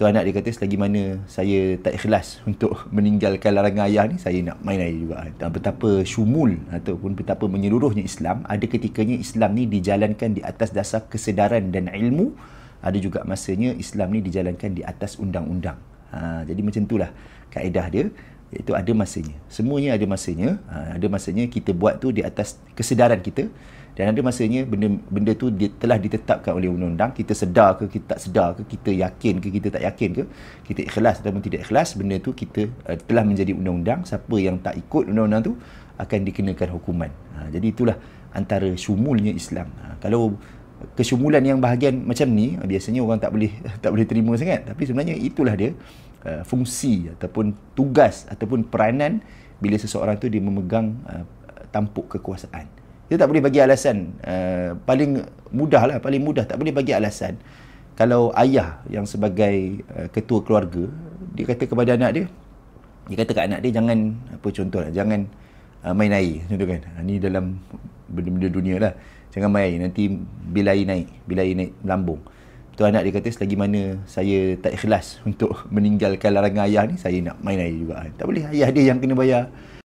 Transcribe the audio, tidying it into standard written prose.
Tu anak dia kata, selagi mana saya tak ikhlas untuk meninggalkan larangan ayah ni, saya nak main air juga. Dan betapa syumul ataupun betapa menyeluruhnya Islam, ada ketikanya Islam ni dijalankan di atas dasar kesedaran dan ilmu, ada juga masanya Islam ni dijalankan di atas undang-undang. Jadi macam itulah kaedah dia, iaitu ada masanya. Semuanya ada masanya. Ada masanya kita buat tu di atas kesedaran kita, dan ada masanya benda tu telah ditetapkan oleh undang-undang. Kita sedar ke, kita tak sedar ke, kita yakin ke, kita tak yakin ke, kita ikhlas ataupun tidak ikhlas, benda tu kita telah menjadi undang-undang. Siapa yang tak ikut undang-undang tu akan dikenakan hukuman. Jadi itulah antara syumulnya Islam. Kalau kesyumulan yang bahagian macam ni, biasanya orang tak boleh terima sangat, tapi sebenarnya itulah dia fungsi ataupun tugas ataupun peranan bila seseorang tu dia memegang tampuk kekuasaan. Dia tak boleh bagi alasan, paling mudah tak boleh bagi alasan. Kalau ayah yang sebagai ketua keluarga, dia kata kepada anak dia, dia kata kat anak dia, jangan, apa contoh, jangan main air, contoh kan. Ni dalam benda-benda dunia lah. Jangan main air, nanti bila air naik melambung. Tu anak dia kata, selagi mana saya tak ikhlas untuk meninggalkan larangan ayah ni, saya nak main air juga. Tak boleh, ayah dia yang kena bayar.